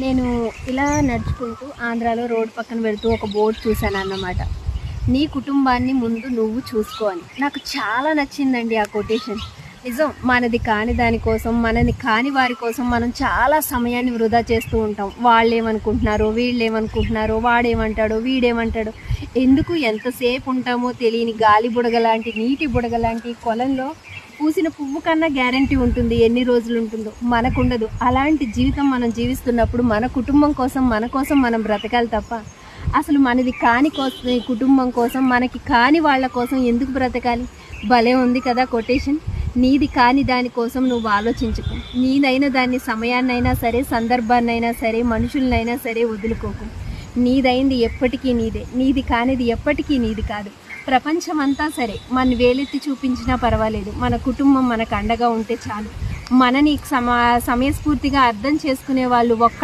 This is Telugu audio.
నేను ఇలా నడుచుకుంటూ ఆంధ్రాలో రోడ్ పక్కన వెళ్తూ ఒక బోర్డు చూశాను అన్నమాట. నీ కుటుంబాన్ని ముందు నువ్వు చూసుకో అని. నాకు చాలా నచ్చిందండి ఆ కొటేషన్. నిజం, మనది కాని దానికోసం, మనది కాని వారి కోసం మనం చాలా సమయాన్ని వృధా చేస్తూ ఉంటాం. వాళ్ళు ఏమనుకుంటున్నారో, వీళ్ళు ఏమనుకుంటున్నారో, వాడేమంటాడో, వీడేమంటాడో, ఎందుకు ఎంతసేపు ఉంటామో తెలియని గాలి బుడగ లాంటి, నీటి బుడగ లాంటి కొలంలో పూసిన పువ్వు కన్నా గ్యారంటీ ఉంటుంది ఎన్ని రోజులు ఉంటుందో, మనకుండదు. అలాంటి జీవితం మనం జీవిస్తున్నప్పుడు మన కుటుంబం కోసం, మన కోసం మనం బ్రతకాలి తప్ప అసలు మనది కాని కోసం, కుటుంబం కోసం, మనకి కాని వాళ్ళ కోసం ఎందుకు బ్రతకాలి? భలే ఉంది కదా కొటేషన్. నీది కాని దానికోసం నువ్వు ఆలోచించుకో. నీదైన దాన్ని సమయాన్నైనా సరే, సందర్భాన్నైనా సరే, మనుషులనైనా సరే వదులుకోకు. నీదైంది ఎప్పటికీ నీదే, నీది కానిది ఎప్పటికీ నీది కాదు. ప్రపంచమంతా సరే మన వేలెత్తి చూపించినా పర్వాలేదు, మన కుటుంబం మనకు అండగా ఉంటే చాలు. మనని సమయస్ఫూర్తిగా అర్థం చేసుకునే వాళ్ళు ఒక్క